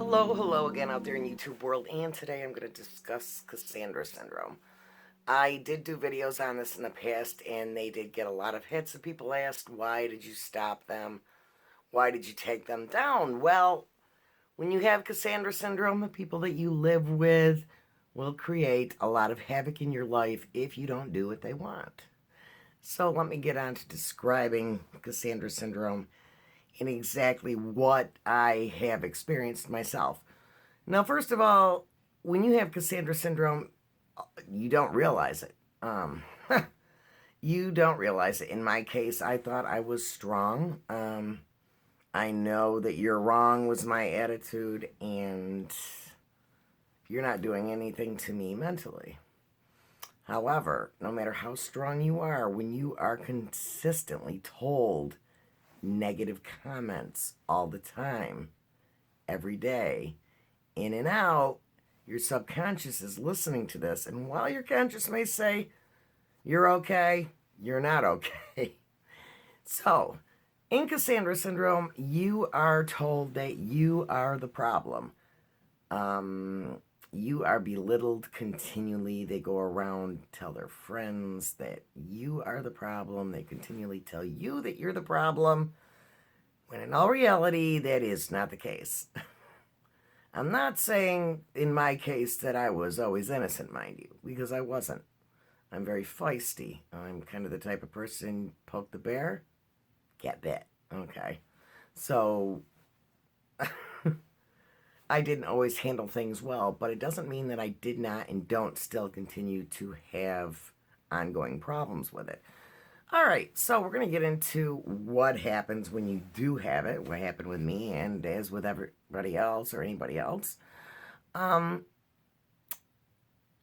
Hello again out there in YouTube world, and today I'm going to discuss Cassandra Syndrome. I did do videos on this in the past, and they did get a lot of hits, and people asked, why did you stop them? Why did you take them down? Well, when you have Cassandra Syndrome, the people that you live with will create a lot of havoc in your life if you don't do what they want. So let me get on to describing Cassandra Syndrome and exactly what I have experienced myself. Now, first of all, when you have Cassandra Syndrome, you don't realize it. You don't realize it. In my case, I thought I was strong. I know that you're wrong was my attitude, and you're not doing anything to me mentally. However, no matter how strong you are, when you are consistently told negative comments all the time, every day, in and out, your subconscious is listening to this. And while your conscious may say, you're okay, you're not okay. So, in Cassandra Syndrome, you are told that you are the problem. You are belittled continually. They go around, tell their friends that you are the problem. They continually tell you that you're the problem, when in all reality, that is not the case. I'm not saying, in my case, that I was always innocent, mind you, because I wasn't. I'm very feisty. I'm kind of the type of person, poke the bear, get bit. Okay. So, I didn't always handle things well, but it doesn't mean that I did not and don't still continue to have ongoing problems with it. All right, so we're going to get into what happens when you do have it, what happened with me, and as with everybody else or anybody else.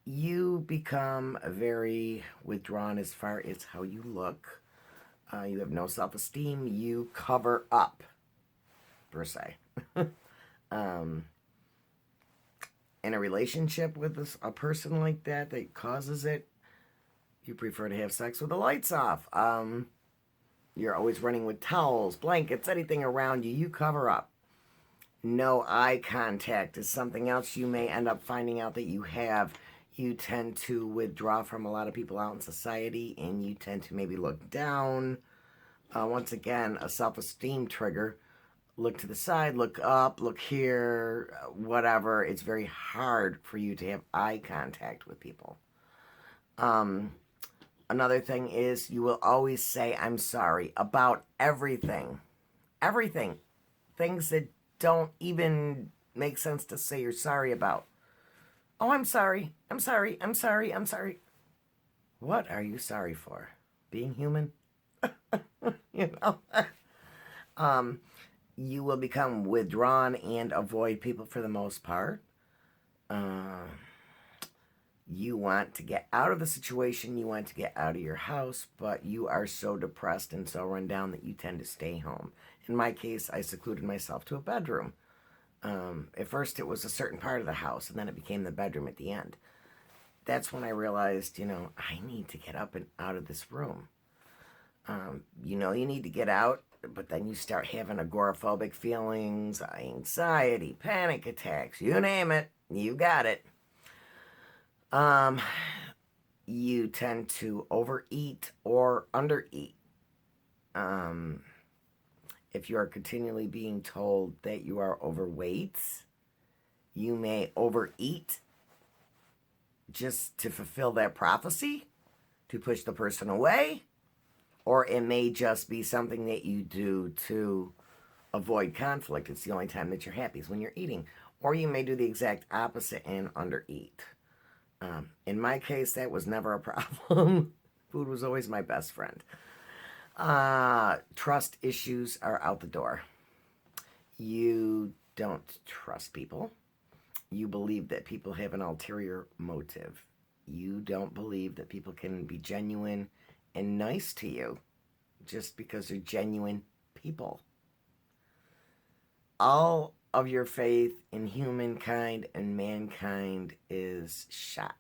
You become very withdrawn as far as how you look. You have no self-esteem. You cover up, per se. In a relationship with a person like that causes it, you prefer to have sex with the lights off. You're always running with towels, blankets, anything around you. You cover up. No eye contact is something else you may end up finding out that you have. You tend to withdraw from a lot of people out in society, and you tend to maybe look down. Once again, a self-esteem trigger. Look to the side, look up, look here, whatever. It's very hard for you to have eye contact with people. Another thing is you will always say, I'm sorry, about everything. Everything. Things that don't even make sense to say you're sorry about. Oh, I'm sorry. I'm sorry. I'm sorry. I'm sorry. What are you sorry for? Being human? You know? You will become withdrawn and avoid people for the most part. You want to get out of the situation, you want to get out of your house, but you are so depressed and so run down that you tend to stay home. In my case, I secluded myself to a bedroom. At first, it was a certain part of the house, and then it became the bedroom at the end. That's when I realized, I need to get up and out of this room. You need to get out, but then you start having agoraphobic feelings, anxiety, panic attacks, you name it, you got it. You tend to overeat or undereat. If you are continually being told that you are overweight, you may overeat just to fulfill that prophecy, to push the person away, or it may just be something that you do to avoid conflict. It's the only time that you're happy is when you're eating. Or you may do the exact opposite and undereat. In my case, that was never a problem. Food was always my best friend. Trust issues are out the door. You don't trust people. You believe that people have an ulterior motive. You don't believe that people can be genuine and nice to you just because they're genuine people. All of your faith in humankind and mankind is shot.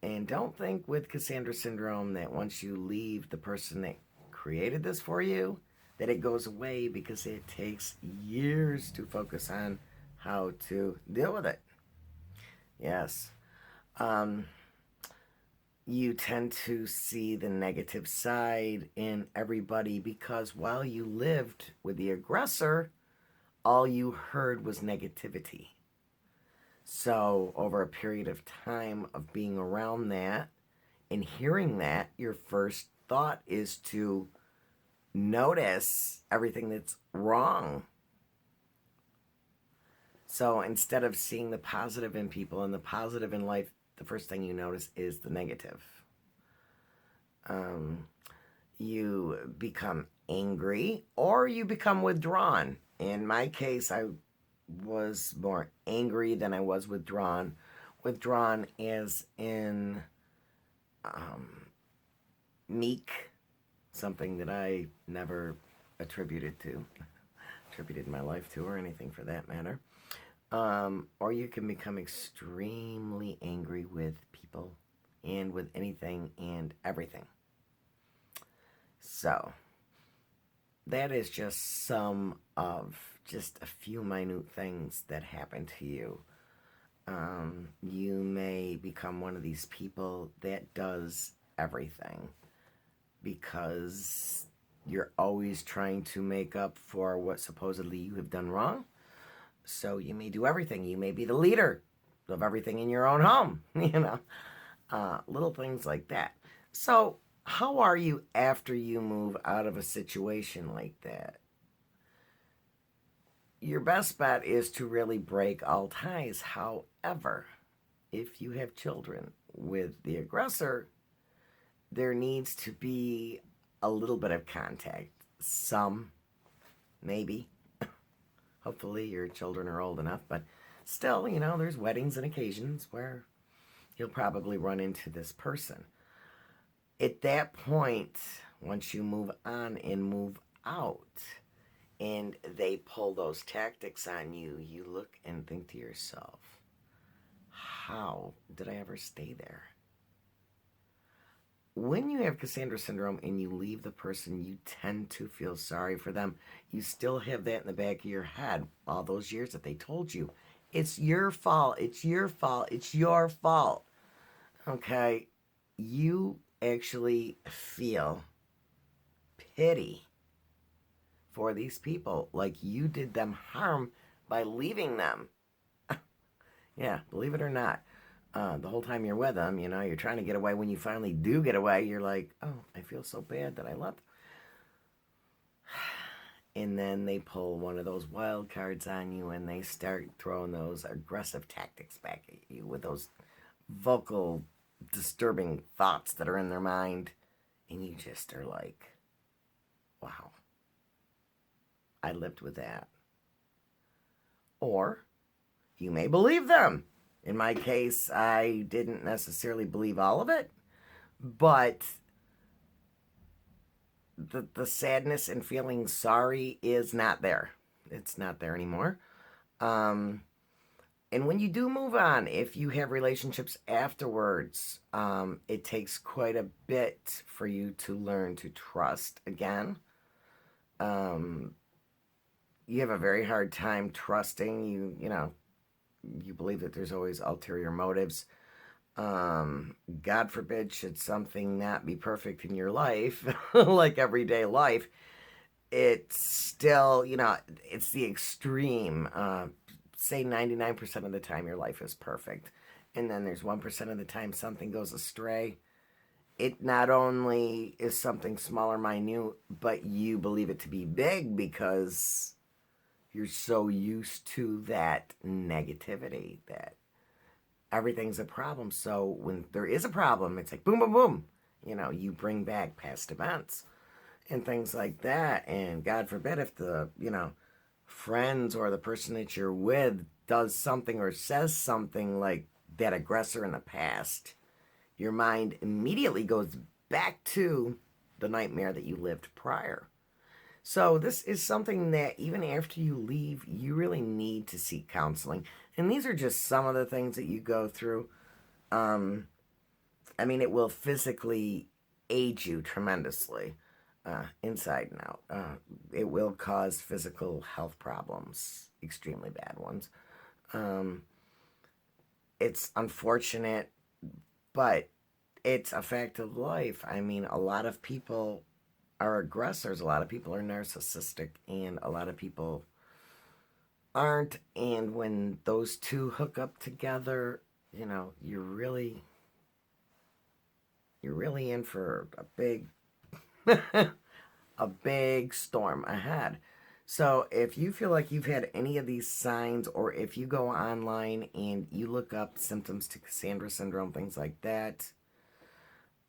And don't think with Cassandra Syndrome that once you leave the person that created this for you, that it goes away, because it takes years to focus on how to deal with it. Yes. Um, you tend to see the negative side in everybody because while you lived with the aggressor, all you heard was negativity. So, over a period of time of being around that and hearing that, your first thought is to notice everything that's wrong. So, instead of seeing the positive in people and the positive in life, the first thing you notice is the negative. You become angry or you become withdrawn. In my case, I was more angry than I was withdrawn. Withdrawn as in um, meek, something that I never attributed my life to, or anything for that matter. Or you can become extremely angry with people and with anything and everything. So, that is just some of just a few minute things that happen to you. You may become one of these people that does everything because you're always trying to make up for what supposedly you have done wrong. So you may do everything. You may be the leader of everything in your own home, little things like that. So how are you after you move out of a situation like that? Your best bet is to really break all ties. However, if you have children with the aggressor, there needs to be a little bit of contact. Some, maybe. Hopefully your children are old enough, but still, there's weddings and occasions where you'll probably run into this person. At that point, once you move on and move out, and they pull those tactics on you, you look and think to yourself, how did I ever stay there? When you have Cassandra Syndrome and you leave the person, you tend to feel sorry for them. You still have that in the back of your head all those years that they told you, it's your fault, it's your fault, it's your fault. Okay, you actually feel pity for these people, like you did them harm by leaving them. Yeah, believe it or not. The whole time you're with them, you're trying to get away. When you finally do get away, you're like, oh, I feel so bad that I left. And then they pull one of those wild cards on you and they start throwing those aggressive tactics back at you with those vocal, disturbing thoughts that are in their mind. And you just are like, wow, I lived with that. Or you may believe them. In my case, I didn't necessarily believe all of it, but the sadness and feeling sorry is not there. It's not there anymore. And when you do move on, if you have relationships afterwards, it takes quite a bit for you to learn to trust again. You have a very hard time trusting. You believe that there's always ulterior motives. God forbid, should something not be perfect in your life, like everyday life, it's still, it's the extreme. Say 99% of the time your life is perfect. And then there's 1% of the time something goes astray. It not only is something small or minute, but you believe it to be big because you're so used to that negativity that everything's a problem. So when there is a problem, it's like boom, boom, boom. You bring back past events and things like that. And God forbid if the, friends or the person that you're with does something or says something like that aggressor in the past, your mind immediately goes back to the nightmare that you lived prior. So this is something that even after you leave, you really need to seek counseling. And these are just some of the things that you go through. It will physically age you tremendously, inside and out. It will cause physical health problems, extremely bad ones. Um, it's unfortunate, but it's a fact of life. I mean, a lot of people are aggressors, a lot of people are narcissistic, and a lot of people aren't. And when those two hook up together, you know, you're really in for a big a big storm ahead. So if you feel like you've had any of these signs, or if you go online and you look up symptoms to Cassandra syndrome, things like that,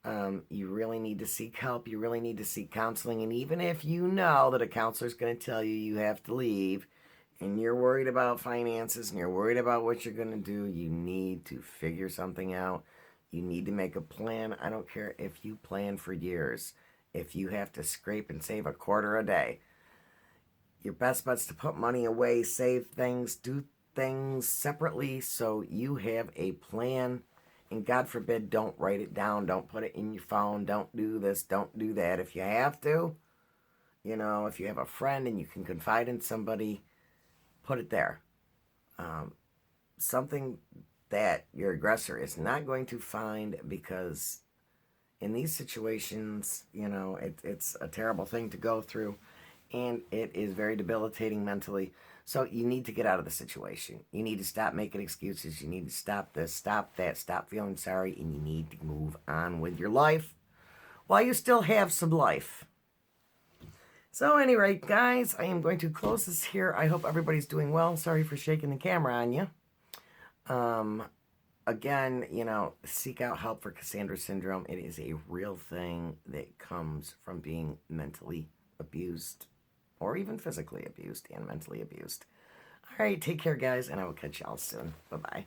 you really need to seek help. You really need to seek counseling. And even if you know that a counselor is going to tell you you have to leave, and you're worried about finances and you're worried about what you're going to do, you need to figure something out. You need to make a plan. I don't care if you plan for years. If you have to scrape and save a quarter a day, your best bet's to put money away, save things, do things separately so you have a plan. And God forbid, don't write it down. Don't put it in your phone. Don't do this. Don't do that. If you have to, you know, if you have a friend and you can confide in somebody, put it there. Something that your aggressor is not going to find, because in these situations, you know, it's a terrible thing to go through, and it is very debilitating mentally. So you need to get out of the situation. You need to stop making excuses. You need to stop this, stop that, stop feeling sorry, and you need to move on with your life while you still have some life. So, at any rate, guys, I am going to close this here. I hope everybody's doing well. Sorry for shaking the camera on you. Again, you know, seek out help for Cassandra syndrome. It is a real thing that comes from being mentally abused, or even physically abused and mentally abused. All right, take care, guys, and I will catch y'all soon. Bye-bye.